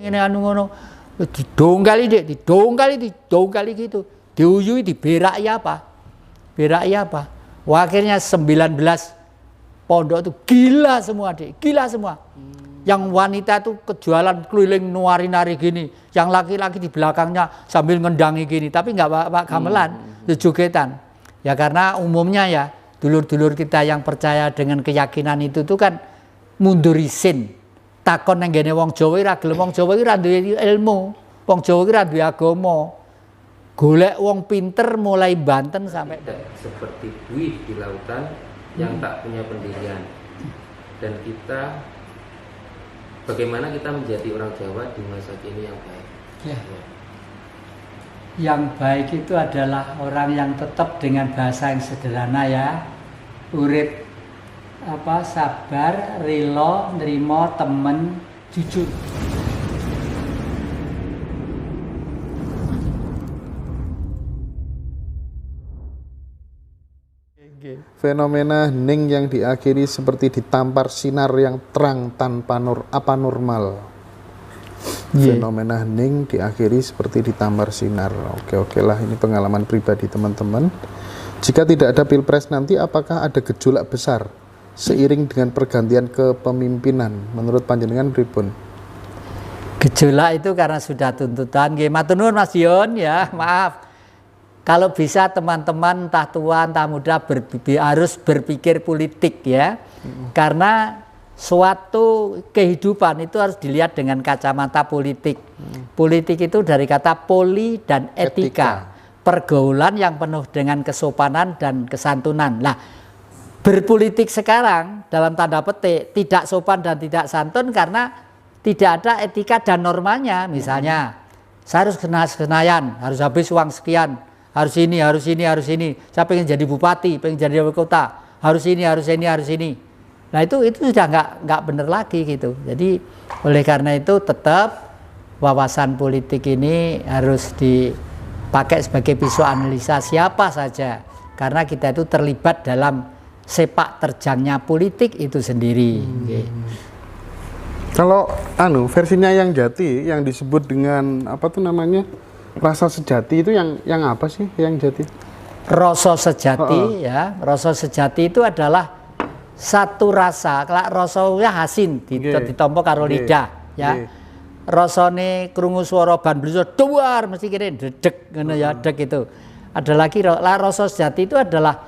Ini anu ngono didongkali gitu. Diuyui, diberaki apa? Beraki apa? Wah, akhirnya 19 pondok itu gila semua, Dik. Gila semua. Yang wanita itu kejualan keliling nari-nari gini, yang laki-laki di belakangnya sambil ngendangi gini, tapi nggak Pak gamelan, jogetan. Ya karena umumnya ya dulur-dulur kita yang percaya dengan keyakinan itu tuh kan mundur isin. Takon nang ngene wong Jawa ora gelem, wong Jawa ora duwe ilmu, wong Jawa ora duwe agama. Golek wong pinter mulai Banten sampai seperti buih di lautan yang tak punya pendirian. Dan kita, bagaimana kita menjadi orang Jawa di masa kini yang baik? Ya. Yang baik itu adalah orang yang tetap dengan bahasa yang sederhana ya, urip sabar, rilo, nerimo, temen, jujur. Fenomena hening yang diakhiri seperti ditampar sinar yang terang tanpa normal. Fenomena hening diakhiri seperti ditampar sinar. Oke lah, ini pengalaman pribadi teman-teman. Jika tidak ada pilpres nanti, apakah ada gejolak besar seiring dengan pergantian kepemimpinan? Menurut panjenengan pripun? Gejolak itu karena sudah tuntutan. Matur nuwun Mas Dion ya, maaf. Kalau bisa teman-teman entah tua entah muda harus berpikir politik ya. Karena suatu kehidupan itu harus dilihat dengan kacamata politik. Politik itu dari kata poli dan etika. Pergaulan yang penuh dengan kesopanan dan kesantunan. Nah, berpolitik sekarang dalam tanda petik tidak sopan dan tidak santun karena tidak ada etika dan normanya. Misalnya, saya harus kena Senayan, harus habis uang sekian, harus ini. Saya pengen jadi bupati, pengen jadi wali kota, harus ini. Nah itu sudah nggak benar lagi gitu. Jadi oleh karena itu tetap wawasan politik ini harus dipakai sebagai pisau analisa siapa saja. Karena kita itu terlibat dalam sepak terjangnya politik itu sendiri. Kalau versinya yang jati, yang disebut dengan apa tuh namanya, rasa sejati itu yang apa sih yang jati? Rasa sejati ya, rasa sejati itu adalah satu rasa. Kalau rasanya hasin ditompo karo lidah ya. Rasane krungu swara ban bluso duar mesti kene dedeg ngono ya, deg itu. Ada lagi rasa sejati itu adalah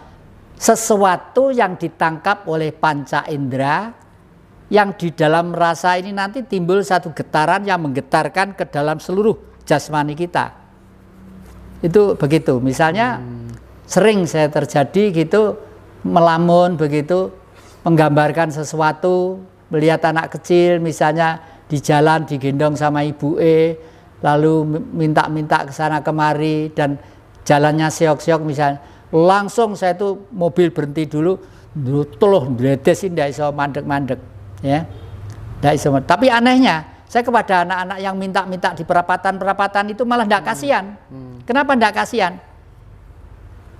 sesuatu yang ditangkap oleh panca indera yang di dalam rasa ini nanti timbul satu getaran yang menggetarkan ke dalam seluruh jasmani kita. Itu begitu. Misalnya sering saya terjadi gitu melamun begitu, menggambarkan sesuatu, melihat anak kecil misalnya di jalan digendong sama ibu lalu minta-minta ke sana kemari dan jalannya seok-seok misalnya, langsung saya tuh mobil berhenti dulu tuluh ndredesin ndak iso mandek-mandek ya. Ndak iso. Tapi anehnya saya kepada anak-anak yang minta-minta di perapatan-perapatan itu malah ndak kasihan. Kenapa ndak kasihan?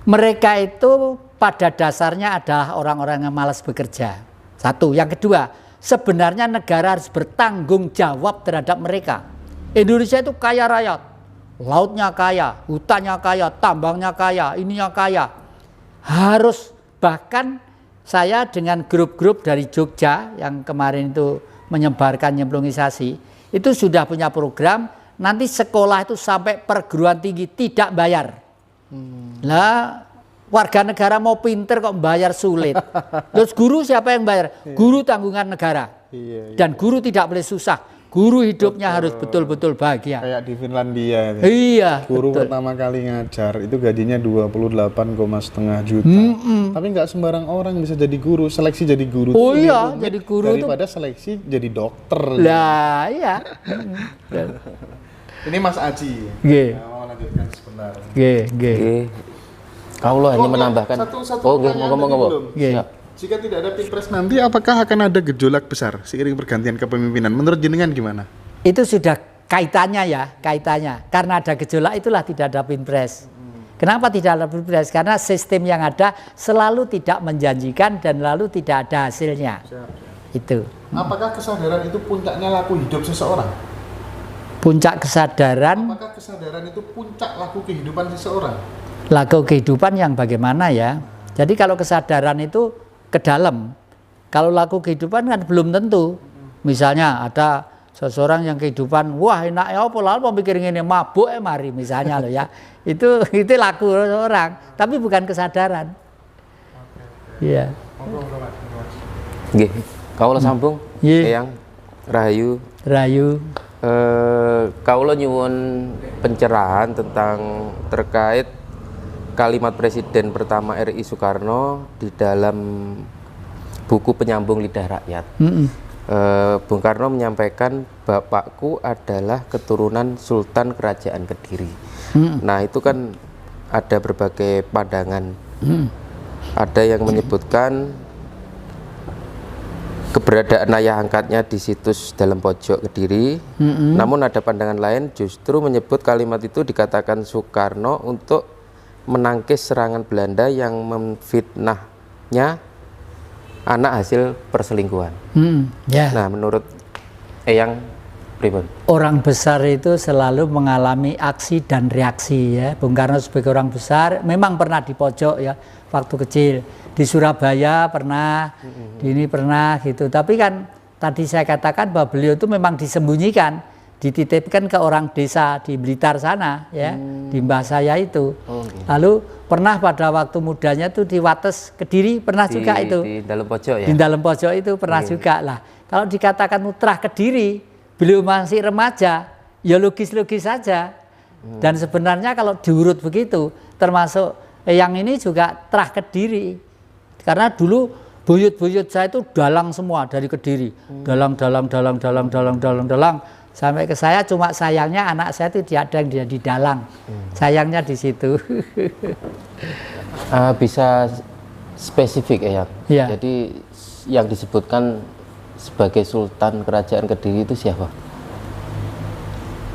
Mereka itu pada dasarnya adalah orang-orang yang malas bekerja. Satu. Yang kedua, sebenarnya negara harus bertanggung jawab terhadap mereka. Indonesia itu kaya raya, lautnya kaya, hutannya kaya, tambangnya kaya, ininya kaya. Harus, bahkan saya dengan grup-grup dari Jogja yang kemarin itu menyebarkan nyemplungisasi, itu sudah punya program, nanti sekolah itu sampai perguruan tinggi tidak bayar. Lah warga negara mau pinter kok bayar sulit. Terus guru siapa yang bayar? Guru tanggungan negara. Dan guru tidak boleh susah. Guru hidupnya harus betul-betul bahagia. Kayak di Finlandia itu. Iya. Guru betul. pertama kali ngajar itu gajinya 28,5 juta. Tapi nggak sembarang orang bisa jadi guru. Seleksi jadi guru. Oh iya, jadi guru daripada seleksi jadi dokter. Lah iya. Ini Mas Aji. Mau lanjutkan sebentar. Kaulah hanya menambahkan. Ngomong-ngomong. Jika tidak ada pilpres nanti, apakah akan ada gejolak besar seiring pergantian kepemimpinan? Menurut jenengan gimana? Itu sudah kaitannya ya, kaitannya. Karena ada gejolak itulah tidak ada pilpres. Kenapa tidak ada pilpres? Karena sistem yang ada selalu tidak menjanjikan dan lalu tidak ada hasilnya. Itu. Apakah kesadaran itu puncaknya laku hidup seseorang? Puncak kesadaran. Apakah kesadaran itu puncak laku kehidupan seseorang? Laku kehidupan yang bagaimana ya? Jadi kalau kesadaran itu ke dalam. Kalau laku kehidupan kan belum tentu. Misalnya ada seseorang yang kehidupan, wah enak ya apa lalu mikir ini mabuk mari misalnya loh ya. Itu laku orang, tapi bukan kesadaran. Iya. Nggih, kawula sambung. Nggih. Eyang Rahayu. Rayu. Kawula nyuwun pencerahan tentang terkait kalimat Presiden pertama RI Soekarno di dalam buku Penyambung Lidah Rakyat. Bung Karno menyampaikan bapakku adalah keturunan Sultan Kerajaan Kediri. Nah itu kan ada berbagai pandangan. Ada yang menyebutkan keberadaan ayah angkatnya di situs Dalam Pojok Kediri. Namun ada pandangan lain justru menyebut kalimat itu dikatakan Soekarno untuk menangkis serangan Belanda yang memfitnahnya anak hasil perselingkuhan. Ya. Nah, menurut Eyang pripun? Orang besar itu selalu mengalami aksi dan reaksi ya. Bung Karno sebagai orang besar memang pernah di pojok ya waktu kecil. Di Surabaya pernah, di ini pernah gitu. Tapi kan tadi saya katakan bahwa beliau itu memang disembunyikan, dititipkan ke orang desa di Blitar sana ya, di mbah saya itu. Lalu pernah pada waktu mudanya tuh di Wates Kediri pernah juga itu. Di dalam pojok ya. Di dalam pojok itu pernah juga lah. Kalau dikatakan mutrah Kediri, beliau masih remaja, ya logis-logis saja. Dan sebenarnya kalau diurut begitu, termasuk yang ini juga terah Kediri. Karena dulu buyut-buyut saya itu dalang semua dari Kediri. Dalang. Sampai ke saya, cuma sayangnya anak saya itu tidak ada yang di dalang. Sayangnya di situ. Bisa spesifik ya. Jadi yang disebutkan sebagai Sultan Kerajaan Kediri itu siapa?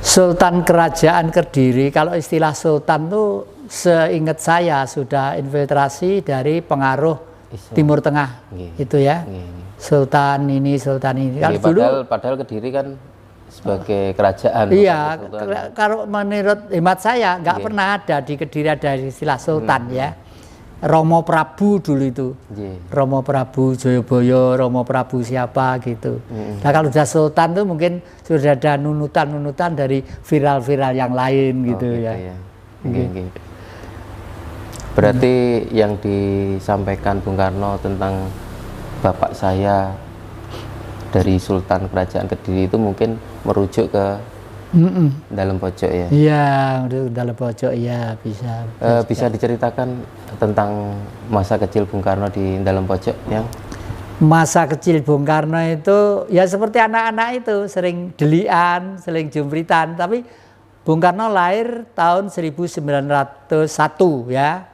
Sultan Kerajaan Kediri, kalau istilah Sultan itu seingat saya sudah infiltrasi dari pengaruh Timur Tengah, itu ya. Sultan ini. Padahal Kediri kan sebagai kerajaan. Iya, kalau menurut hemat saya nggak pernah ada di Kediri ada istilah Sultan ya. Romo Prabu dulu itu, Romo Prabu Joyoboyo, Romo Prabu siapa gitu. Nah kalau sudah Sultan tuh mungkin sudah ada nunutan dari viral-viral yang lain gitu ya. Berarti yang disampaikan Bung Karno tentang bapak saya dari Sultan Kerajaan Kediri itu mungkin merujuk ke dalam pojok ya? Iya, dalam pojok ya bisa. Bisa diceritakan tentang masa kecil Bung Karno di dalam pojok yang? Masa kecil Bung Karno itu ya seperti anak-anak itu sering delian, sering jumpritan, tapi Bung Karno lahir tahun 1901 ya.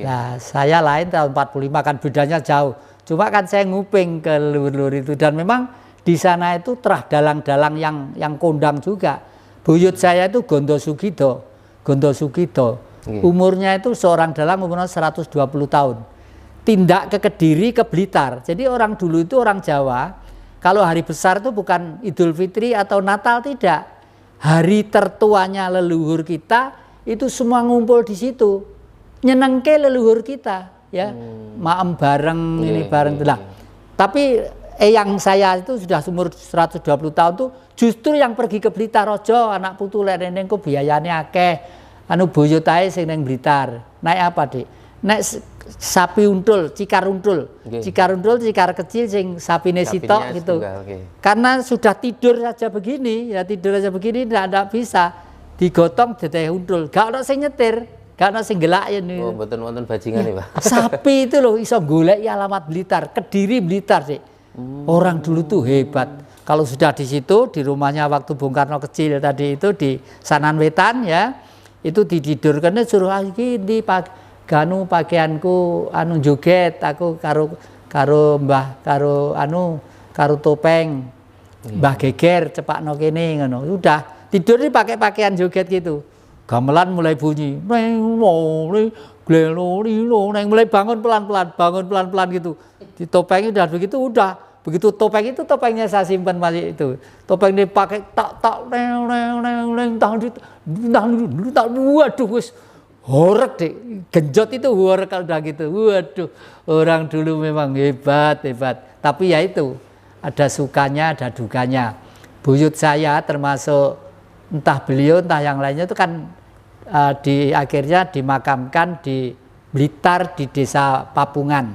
Nah, saya lahir tahun 45 kan bedanya jauh. Cuma kan saya nguping ke luhur-luhur itu dan memang di sana itu terah dalang-dalang yang kondang juga. Buyut saya itu Gondo Sugito. Umurnya itu seorang dalang umurnya 120 tahun. Tindak ke Kediri ke Blitar. Jadi orang dulu itu orang Jawa, kalau hari besar itu bukan Idul Fitri atau Natal tidak. Hari tertuanya leluhur kita itu semua ngumpul di situ, nyenengke leluhur kita, ya, maem bareng ini bareng lah. Tapi yang saya itu sudah umur 120 tahun tuh justru yang pergi ke Blitar Rojo, anak putu lek neng kok biayane akeh, anu buyut ae sing neng Blitar. Naik apa Dik? Naik sapi untul, cikar untul, cikar kecil sing sapine sitok gitu. Karena sudah tidur saja begini, tidak bisa digotong teteh untul. Gak ada sing nyetir, gak ada sing gelak ya nih. Oh, mboten wonten bajingan nih Pak. Sapi itu loh iso golek alamat Blitar, Kediri Blitar sih. Orang dulu tuh hebat. Kalau sudah di situ di rumahnya waktu Bung Karno kecil tadi itu di Sanan Wetan ya, itu ditidurkan suruh lagi di pagi. Ganu pakaianku anu joget aku karo mbah karo topeng mbah geger cepakno kene ngono udah tidur nih pakai pakaian joget gitu gamelan mulai bunyi mulai bangun pelan-pelan gitu di topengnya udah begitu udah Begitu topeng itu, topengnya saya simpan masih itu. Topeng ini pakai tak waduh wis horek deh. Genjot itu horek kalau udah gitu. Waduh, orang dulu memang hebat. Tapi ya itu, ada sukanya, ada dukanya. Buyut saya termasuk entah beliau, entah yang lainnya itu kan akhirnya dimakamkan di Blitar di desa Papungan.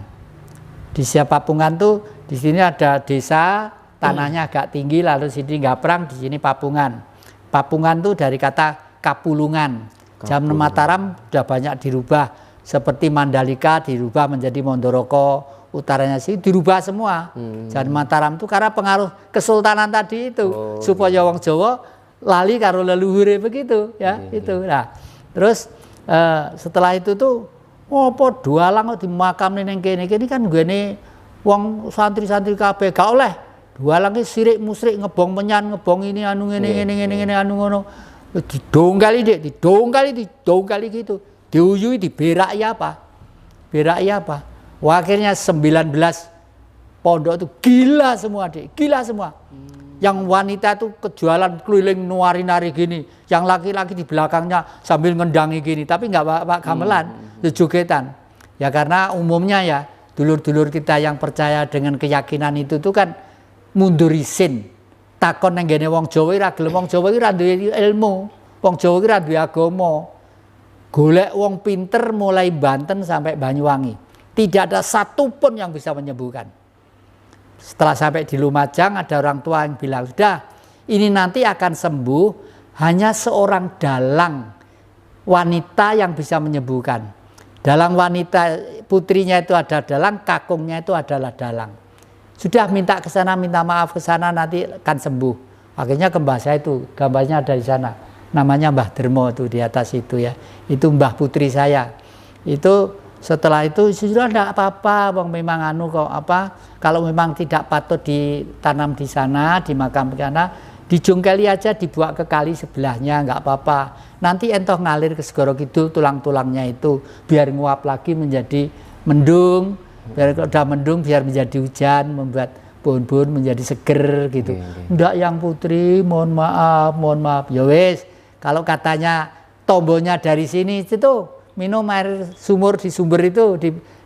Di desa Papungan tuh di sini ada desa tanahnya agak tinggi, lalu sini Gaprang, di sini Papungan. Papungan tuh dari kata kapulungan. Zaman Mataram sudah banyak dirubah, seperti Mandalika dirubah menjadi Mondoroko, utaranya sih dirubah semua. Zaman Mataram tuh karena pengaruh kesultanan tadi itu, supaya wong Jawa lali karo leluhure begitu ya itu. Nah, terus setelah itu tuh apa dualang kok dimakamne ning kene kan gene wong santri-santri kabeh gak oleh. Dualang ki sirik musrik ngebong penyan, ngebong ini anu ngene anu ngono. Didongkali gitu. Diuyui diberaki apa? Beraki apa? Wah, akhirnya 19 pondok itu gila semua, Dik. Gila semua. Yang wanita itu kejualan keliling nari-nari gini, yang laki-laki di belakangnya sambil ngendangi gini, tapi nggak pak gamelan, jogetan. Ya karena umumnya ya dulur-dulur kita yang percaya dengan keyakinan itu tuh kan mundur isin. Takon nang ngene wong Jawa ora gelem, wong Jawa ora duwe ilmu, wong Jawa ora duwe agama. Golek wong pinter mulai Banten sampai Banyuwangi. Tidak ada satupun yang bisa menyembuhkan. Setelah sampai di Lumajang ada orang tua yang bilang, sudah ini nanti akan sembuh hanya seorang dalang wanita yang bisa menyembuhkan. Dalang wanita putrinya itu ada dalang, kakungnya itu adalah dalang. Sudah minta ke sana, minta maaf ke sana, nanti akan sembuh. Akhirnya ke mbah saya itu, gambarnya ada di sana. Namanya Mbah Dermo itu di atas itu ya. Itu mbah putri saya. Itu setelah itu sudah tidak apa-apa, bang memang anu kok apa? Kalau memang tidak patut ditanam di sana, di makam di sana, dijungkeli aja, dibuat ke kali sebelahnya, nggak apa-apa. Nanti entoh ngalir ke Segoro Kidul, tulang-tulangnya itu biar nguap lagi menjadi mendung, biar udah mendung biar menjadi hujan, membuat pohon-pohon menjadi seger gitu. Ndak yang putri, mohon maaf, ya wes. Kalau katanya tombolnya dari sini itu minum air sumur di sumber itu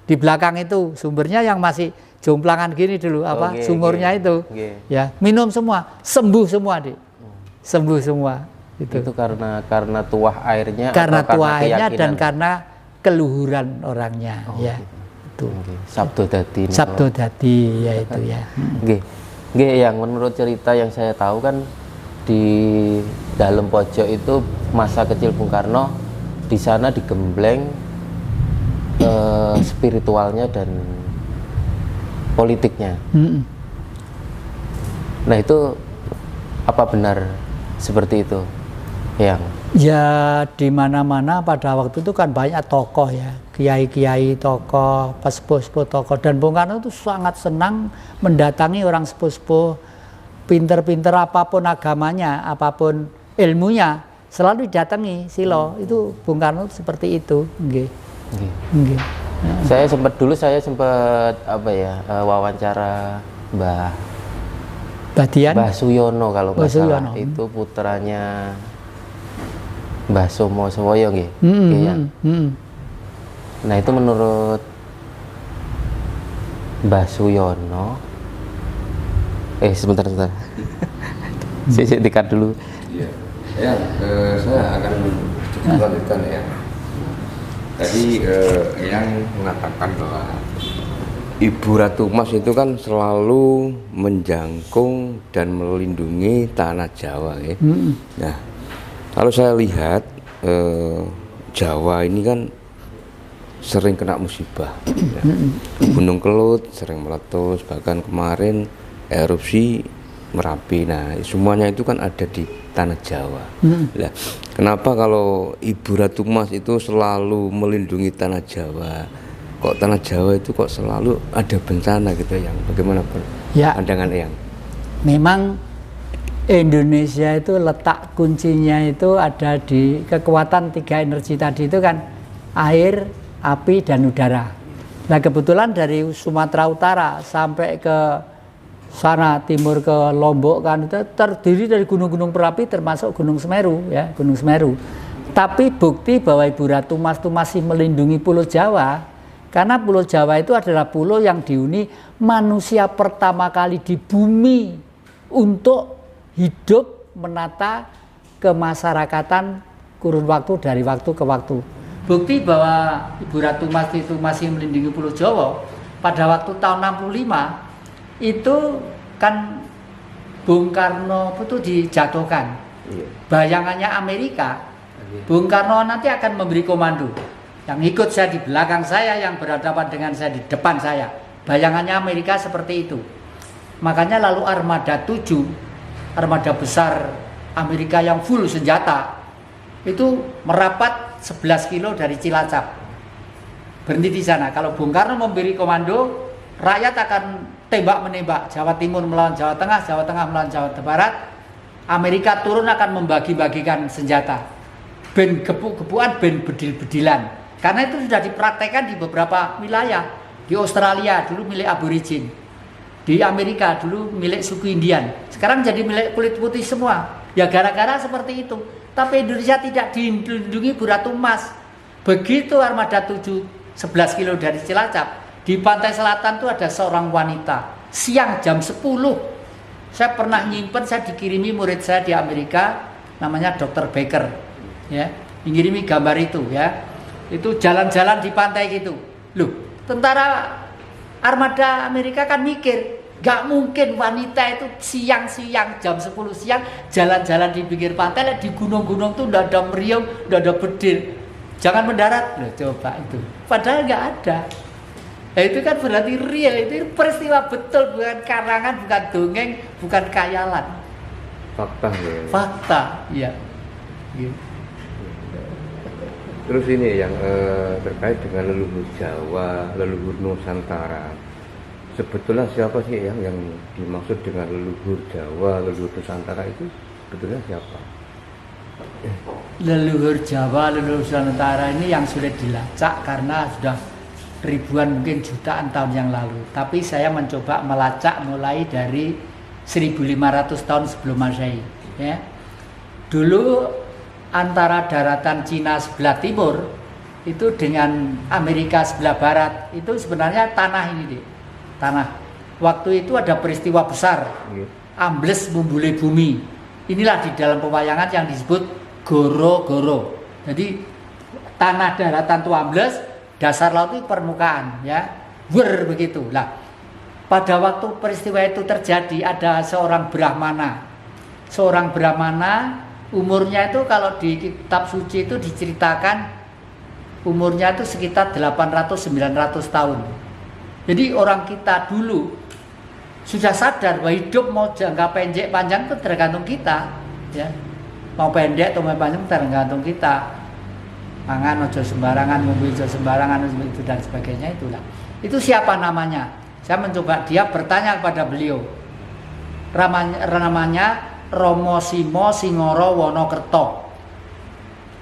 di belakang itu sumbernya yang masih jomplangan gini dulu apa sumurnya itu ya minum semua sembuh semua Dik. Sembuh semua itu karena tuah airnya karena tuah airnya dan karena keluhuran orangnya ya itu sabdo dadi ya itu ya yang menurut cerita yang saya tahu kan di dalam pojok itu masa kecil Bung Karno di sana digembleng spiritualnya dan politiknya. Nah itu apa benar seperti itu? Ya di mana-mana pada waktu itu kan banyak tokoh ya, kiai-kiai tokoh, sepuh-sepuh tokoh, dan Bung Karno itu sangat senang mendatangi orang sepuh-sepuh, pinter-pinter apapun agamanya, apapun ilmunya, selalu didatangi silo. Itu Bung Karno seperti itu. Saya sempat wawancara Mbah Suyono kalau nggak salah, itu putranya Mbah Somo Sowoyo nggih. Nah itu menurut Mbah Suyono sebentar saya dekat dulu. Saya akan lanjutkan ya. Tadi yang mengatakan bahwa Ibu Ratu Mas itu kan selalu menjangkung dan melindungi tanah Jawa ya. Nah, kalau saya lihat Jawa ini kan sering kena musibah ya. Gunung Kelut sering meletus, bahkan kemarin erupsi Merapi. Nah, semuanya itu kan ada di tanah Jawa. Nah, kenapa kalau Ibu Ratu Mas itu selalu melindungi tanah Jawa? Kok tanah Jawa itu kok selalu ada bencana gitu yang bagaimana pandangan Eyang? Memang Indonesia itu letak kuncinya itu ada di kekuatan 3 energi tadi itu kan air, api, dan udara. Nah kebetulan dari Sumatera Utara sampai ke sana timur ke Lombok kan itu terdiri dari gunung-gunung berapi termasuk Gunung Semeru ya, Gunung Semeru. Tapi bukti bahwa Ibu Ratu Mas itu masih melindungi Pulau Jawa karena Pulau Jawa itu adalah pulau yang dihuni manusia pertama kali di bumi untuk hidup menata kemasyarakatan kurun waktu dari waktu ke waktu. Bukti bahwa Ibu Ratu Mas itu masih melindungi Pulau Jawa pada waktu tahun 65 itu kan Bung Karno itu dijatuhkan. Bayangannya Amerika, Bung Karno nanti akan memberi komando. Yang ikut saya di belakang saya, yang berhadapan dengan saya di depan saya. Bayangannya Amerika seperti itu. Makanya lalu Armada 7, armada besar Amerika yang full senjata, itu merapat 11 kilo dari Cilacap. Berhenti di sana. Kalau Bung Karno memberi komando, rakyat akan tembak-menembak, Jawa Timur melawan Jawa Tengah melawan Jawa Barat. Amerika turun akan membagi-bagikan senjata. Ben gebuk-gebukan, ben bedil-bedilan. Karena itu sudah dipraktekkan di beberapa wilayah. Di Australia dulu milik aborigin. Di Amerika dulu milik suku Indian. Sekarang jadi milik kulit putih semua. Ya gara-gara seperti itu. Tapi Indonesia tidak dilindungi Bu Ratu Mas. Begitu Armada 7 11 kilo dari Cilacap, di pantai selatan itu ada seorang wanita. Siang jam 10. Saya pernah nyimpen, saya dikirimi murid saya di Amerika, namanya Dr. Baker. Ya, ngirimi gambar itu ya. Itu jalan-jalan di pantai gitu. Loh, tentara armada Amerika kan mikir, gak mungkin wanita itu siang-siang jam 10 siang jalan-jalan di pinggir pantai, di gunung-gunung tuh udah ada meriung, udah ada bedil. Jangan mendarat. Loh, coba itu. Padahal gak ada. Nah, itu kan berarti real, itu peristiwa betul, bukan karangan, bukan dongeng, bukan khayalan. Fakta ya. Fakta, iya. Gitu. Terus ini yang terkait dengan leluhur Jawa, leluhur Nusantara. Sebetulnya siapa sih yang dimaksud dengan leluhur Jawa, leluhur Nusantara itu sebetulnya siapa? Leluhur Jawa, leluhur Nusantara ini yang sudah dilacak karena sudah ribuan mungkin jutaan tahun yang lalu. Tapi saya mencoba melacak mulai dari 1500 tahun sebelum Masehi. Ya. Dulu antara daratan Cina sebelah timur itu dengan Amerika sebelah barat itu sebenarnya tanah ini deh. Tanah. Waktu itu ada peristiwa besar. Ambles membuli bumi. Inilah di dalam pewayangan yang disebut goro-goro. Jadi tanah daratan itu ambles, dasar laut itu permukaan, ya, begitu. Lah, pada waktu peristiwa itu terjadi ada seorang Brahmana, umurnya itu kalau di kitab suci itu diceritakan umurnya itu sekitar 800-900 tahun. Jadi orang kita dulu sudah sadar bahwa hidup mau jangka pendek panjang itu tergantung kita, ya. Mau pendek atau mau panjang tergantung kita. Mangan ojo sembarangan, ngombe ojo sembarangan, itu dan sebagainya itulah. Itu siapa namanya? Saya mencoba dia bertanya kepada beliau. Namanya Romo Simo Singoro Wonokerto.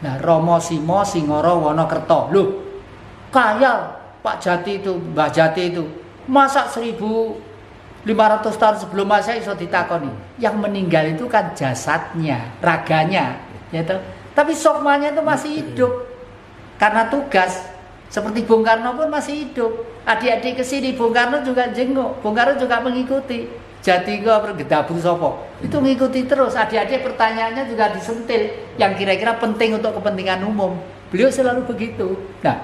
Nah, Romo Simo Singoro Wonokerto. Loh, kaya Pak Jati itu, Mbah Jati itu. Masa 1500 tahun sebelum Masehi iso ditakoni. Yang meninggal itu kan jasadnya, raganya, gitu. Tapi sokmanya itu masih hidup. Karena tugas, seperti Bung Karno pun masih hidup. Adik-adik kesini, Bung Karno juga jenguk, Bung Karno juga mengikuti. Jati kok gedabung sopo, itu mengikuti terus. Adik-adik pertanyaannya juga disentil, yang kira-kira penting untuk kepentingan umum. Beliau selalu begitu. Nah,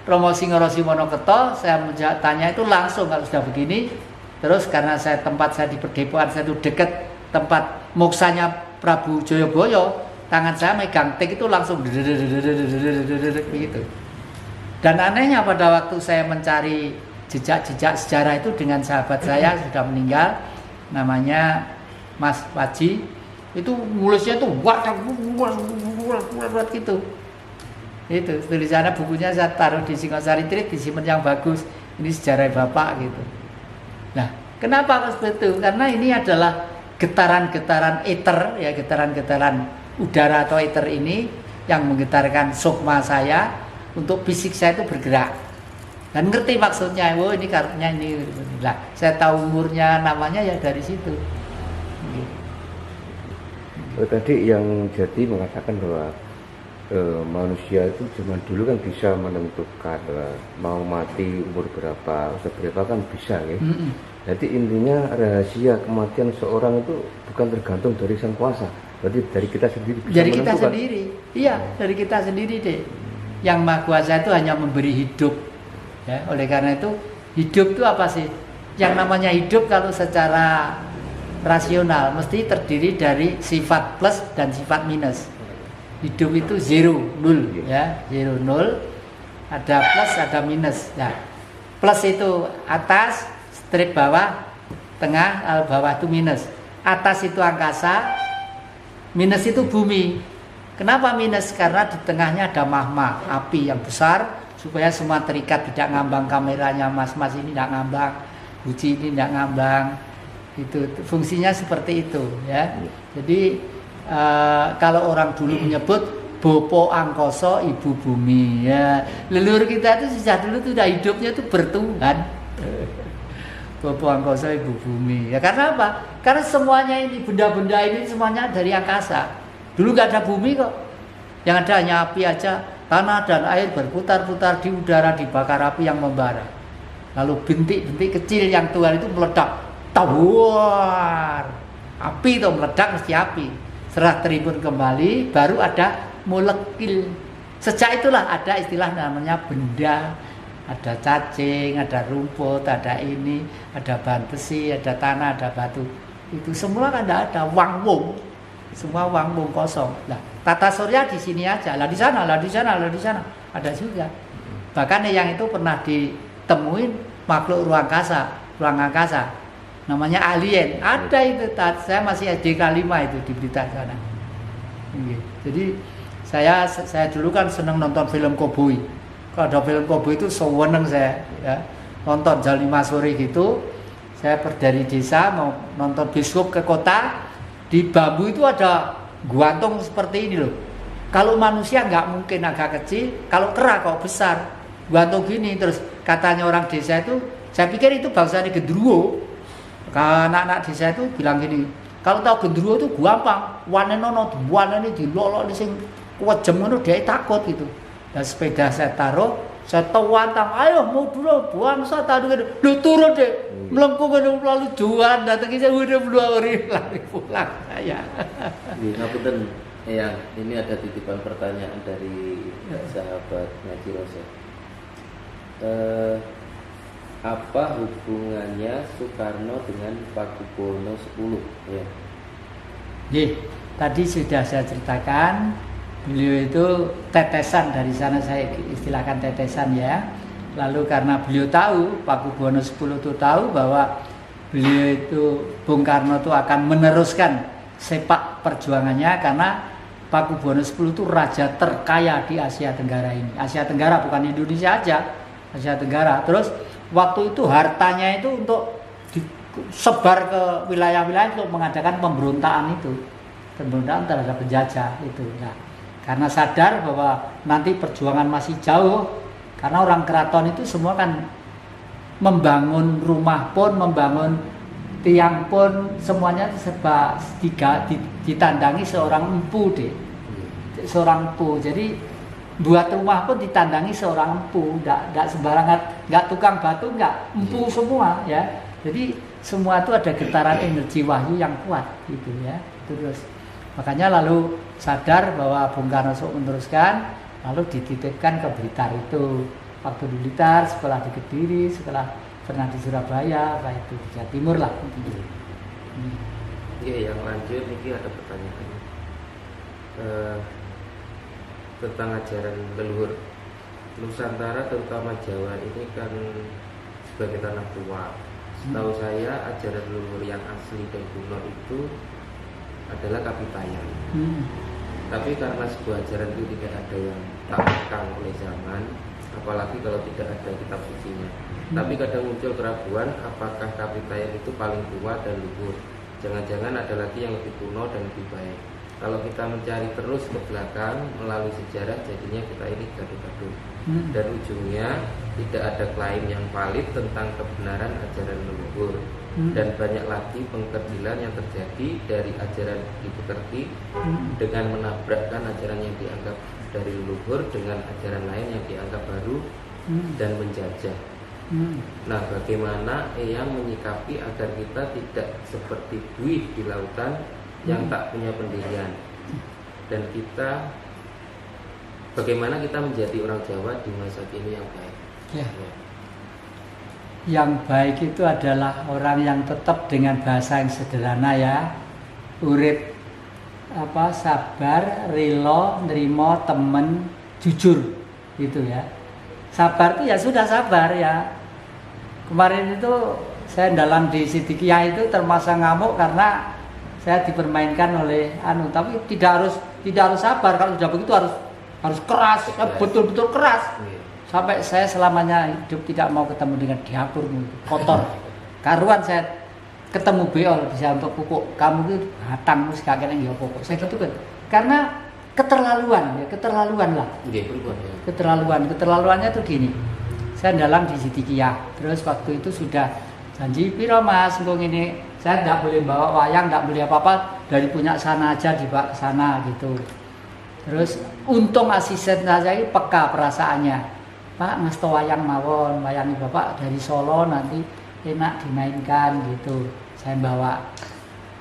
Romo Singoro Wonokerto, saya tanya itu langsung kalau sudah begini. Terus karena tempat saya di perdepoan, saya itu dekat tempat moksanya Prabu Joyoboyo. Tangan saya megang tik itu langsung begitu. Dan anehnya pada waktu saya mencari jejak-jejak sejarah itu dengan sahabat saya sudah meninggal, namanya Mas Paji, itu nulisnya itu buat gitu. Itu tulisannya, bukunya saya taruh di Singosari Trit, disimpan yang bagus. Ini sejarah Bapak gitu. Nah, kenapa seperti itu? Karena ini adalah getaran-getaran ether, ya, getaran-getaran udara atau ether ini yang menggetarkan sukma saya untuk fisik saya itu bergerak. dan ngerti maksudnya. Oh ini kartunya ini. Lah, saya tahu umurnya, namanya ya dari situ. Tadi yang jadi mengatakan bahwa manusia itu zaman dulu kan bisa menentukan mau mati umur berapa, usia berapa kan bisa ya. Jadi intinya rahasia kematian seorang itu bukan tergantung dari sang kuasa, berarti dari kita sendiri bisa Dari menentukan. kita sendiri, iya dari kita sendiri deh. Yang Maha Kuasa itu hanya memberi hidup. Ya, oleh karena itu hidup itu apa sih? Yang namanya hidup kalau secara rasional mesti terdiri dari sifat plus dan sifat minus. Hidup itu 0, 0 ya, 0, 0. Ada plus, ada minus. Ya. Plus itu atas, strip bawah, tengah, bawah itu minus. Atas itu angkasa, minus itu bumi. Kenapa minus? Karena di tengahnya ada magma, api yang besar, supaya semua terikat, tidak ngambang kameranya, mas-mas ini tidak ngambang, Guci ini tidak ngambang. Itu fungsinya seperti itu ya. Jadi kalau orang dulu menyebut Bopo Angkoso Ibu Bumi ya, leluhur kita itu sejak dulu sudah hidupnya itu bertuhan. Bopo Angkoso Ibu Bumi ya, karena apa? Karena semuanya ini, benda-benda ini semuanya dari angkasa. Dulu nggak ada bumi kok, yang ada hanya api aja, tanah dan air berputar-putar di udara, dibakar api yang membara. Lalu bintik-bintik kecil yang Tuhan itu meledak, tawar, api itu meledak mesti api. Setelah terimbun kembali, baru ada molekul. Sejak itulah ada istilah namanya benda. Ada cacing, ada rumput, ada ini, ada bahan besi, ada tanah, ada batu. Itu semua kan tidak ada, wang-wung. Semua wang-wung kosong. Nah, tata surya di sini aja, lah di sana, lah di sana, lah di sana. Ada juga. Bahkan yang itu pernah ditemuin makhluk ruang angkasa. Namanya alien. Ada itu, saya masih SD kelas 5 itu di berita sana. Jadi saya dulu kan senang nonton film koboi. Kalau ada film koboi itu seneng saya ya. Nonton jam 5 sore gitu. Saya dari desa mau nonton bioskop ke kota. Di bambu itu ada guantung seperti ini loh. Kalau manusia nggak mungkin agak kecil, kalau kera kok besar. Guantung gini, terus katanya orang desa itu, saya pikir itu bangsanya gendruwo. Anak-anak desa itu bilang gini, kalau tahu gendruwo itu gampang, warnanya dilolok sing kuwejem ngono dia takut gitu. Dan sepeda saya taruh, saya tawantang, ayo mau dulu buang saya taruh gitu, lu turun deh, melengkung lalu jualan, datang saya udah 2 hari lari pulang saya. Ngapunten, ya ini ada titipan pertanyaan dari sahabat Ngaji Roso. Apa hubungannya Soekarno dengan Pakubono 10? Ya. Tadi sudah saya ceritakan, beliau itu tetesan dari sana, saya istilahkan tetesan ya. Lalu karena beliau tahu, Pakubono 10 itu tahu bahwa beliau itu, Bung Karno itu akan meneruskan sepak perjuangannya, karena Pakubono 10 itu raja terkaya di Asia Tenggara ini. Asia Tenggara bukan Indonesia aja, Asia Tenggara. Terus waktu itu hartanya itu untuk disebar ke wilayah-wilayah untuk mengadakan pemberontakan itu, pemberontakan terhadap penjajah itu. Nah, karena sadar bahwa nanti perjuangan masih jauh, karena orang keraton itu semua kan membangun rumah pun, membangun tiang pun, semuanya serba ditandangi seorang empu deh, seorang empu. Jadi buat rumah pun ditandangi seorang empu, enggak sembarangan, enggak tukang batu, enggak, empu semua ya. Jadi semua itu ada getaran energi wahyu yang kuat gitu ya. Terus makanya lalu sadar bahwa Bung Karno meneruskan, lalu dititipkan ke Blitar itu. Waktu di Blitar, sekolah di Kediri, sekolah pernah di Surabaya, apa itu di Jawa Timur lah. Iya, yang lanjut ini ada pertanyaan tentang ajaran leluhur Nusantara, terutama Jawa ini kan sebagai tanah tua. Setahu saya ajaran leluhur yang asli dan kuno itu adalah Kapitayan. Tapi karena sebuah ajaran itu tidak ada yang tak lekang oleh zaman, apalagi kalau tidak ada kitab sucinya. Tapi kadang muncul keraguan apakah Kapitayan itu paling tua dan luhur. Jangan-jangan ada lagi yang lebih kuno dan lebih baik. Kalau kita mencari terus ke belakang melalui sejarah, jadinya kita ini gaduh-gaduh. Dan ujungnya tidak ada klaim yang valid tentang kebenaran ajaran leluhur. Dan banyak lagi pengkerdilan yang terjadi dari ajaran Budipekerti dengan menabrakkan ajaran yang dianggap dari leluhur dengan ajaran lain yang dianggap baru dan menjajah. Nah, bagaimana Eyang menyikapi agar kita tidak seperti buih di lautan yang tak punya pendirian, dan kita bagaimana kita menjadi orang Jawa di masa kini yang baik? Ya. Yang baik itu adalah orang yang tetap dengan bahasa yang sederhana ya, urip sabar, rela, nerimo, temen, jujur, gitu ya. Sabar itu ya sudah sabar ya. Kemarin itu saya dalam di Sidikiyah itu termasa ngamuk karena saya dipermainkan oleh tapi tidak harus sabar. Kalau sudah begitu harus keras, betul-betul keras. Sampai saya selamanya hidup tidak mau ketemu dengan dapurmu kotor. Karuan saya ketemu beol bisa untuk pupuk. Kamu itu batang mus kakek yang pupuk. Saya gitu kan. Karena keterlaluan lah. Keterlaluannya tuh gini. Saya dalam di Sidikiyah. Terus waktu itu sudah janji piro Mas, engko ini saya tidak boleh bawa wayang, tidak boleh apa-apa, dari punya sana aja dibawa ke sana gitu. Terus untung asisten saya ini peka perasaannya, Pak ngesto wayang mawon, wayangi Bapak dari Solo nanti enak dimainkan gitu. Saya bawa.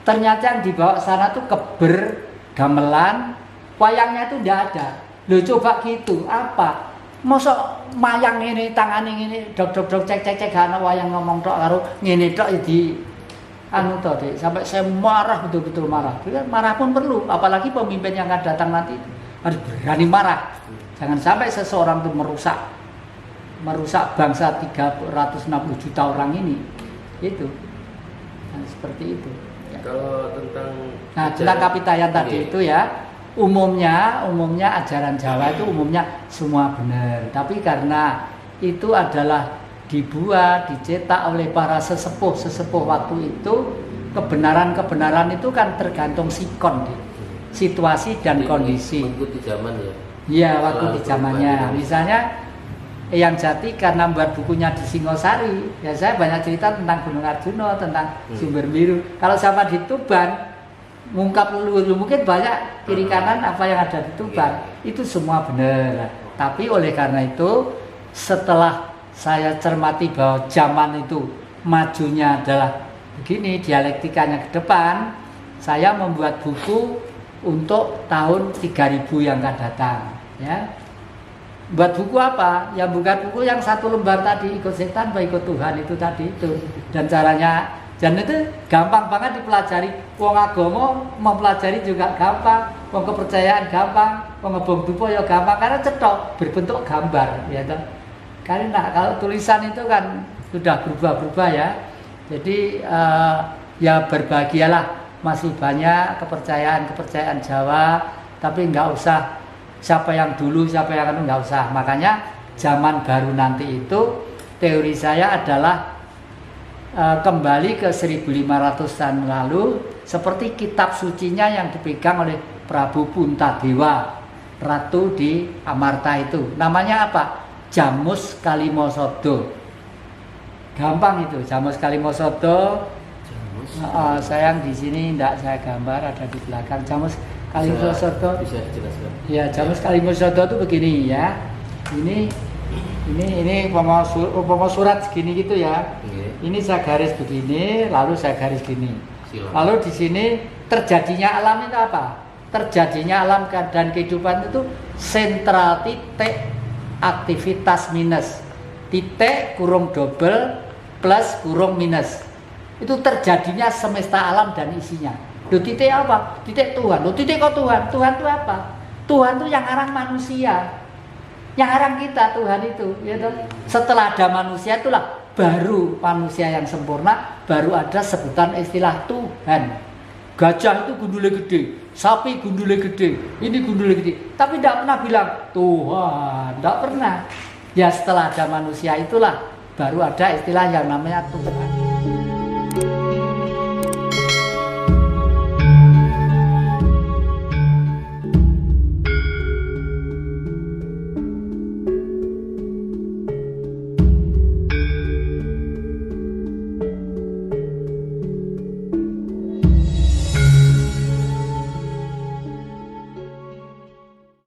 Ternyata yang dibawa sana tuh keber, gamelan, wayangnya itu tidak ada. Loh coba gitu, apa? Mosok mayang ini tangan ini dok cek ana wayang ngomong tok karo ngene tok di Dek. Sampai saya marah, betul-betul marah. Marah pun perlu, apalagi pemimpin yang akan datang nanti harus berani marah. Jangan sampai seseorang itu merusak bangsa 360 juta orang ini. Itu. Nah, seperti itu. Ya. Kalau tentang kapitayan tadi itu ya, umumnya ajaran Jawa itu umumnya semua benar. Tapi karena itu adalah dibuat, dicetak oleh para sesepuh waktu itu, kebenaran itu kan tergantung sikon, situasi dan kondisi. Mengikuti zaman ya. Iya, waktu di zamannya. Misalnya Eyang Jati karena membuat bukunya di Singosari, ya saya banyak cerita tentang Gunung Arjuna, tentang Sumber Biru. Kalau sama di Tuban, ngungkap leluhur mungkin banyak kiri kanan apa yang ada di Tuban, itu semua benar. Tapi oleh karena itu, setelah saya cermati bahwa zaman itu majunya adalah begini, dialektikanya ke depan, saya membuat buku untuk tahun 3000 yang akan datang ya. Buat buku apa? Ya bukan buku yang satu lembar tadi, ikut setan ikut Tuhan itu tadi itu. Dan caranya, dan itu gampang banget dipelajari. Wong agama mempelajari juga gampang, wong kepercayaan gampang, wong ngebong dupa ya gampang karena cetok berbentuk gambar ya toh. Karena kalau tulisan itu kan sudah berubah-berubah ya. Jadi ya berbahagialah, masih banyak kepercayaan Jawa, tapi nggak usah siapa yang dulu, siapa yang anu, nggak usah. Makanya zaman baru nanti itu teori saya adalah kembali ke 1500-an lalu, seperti kitab sucinya yang dipegang oleh Prabu Puntadewa, ratu di Amarta itu. Namanya apa? Jamus Kalimosodo. Gampang itu, Jamus Kalimosodo. Sayang di sini tidak saya gambar, ada di belakang. Jamus Kalimosodo. Bisa dijelaskan. Ya, Jamus Kalimosodo itu begini ya. Ini umpama surat segini gitu ya. Ini saya garis begini, lalu saya garis gini. Lalu di sini terjadinya alam itu apa? Terjadinya alam dan kehidupan itu sentral titik aktivitas minus, titik kurung double plus kurung minus. Itu terjadinya semesta alam dan isinya. Loh titik apa? Titik Tuhan. Loh titik kok Tuhan? Tuhan itu apa? Tuhan itu yang arang manusia, yang arang kita Tuhan itu. Ya toh? Setelah ada manusia itulah baru manusia yang sempurna, baru ada sebutan istilah Tuhan. Gajah itu gundulnya gede, sapi gundulnya gede, ini gundulnya gede. Tapi tidak pernah bilang Tuhan, tidak pernah. Ya setelah ada manusia itulah baru ada istilah yang namanya Tuhan.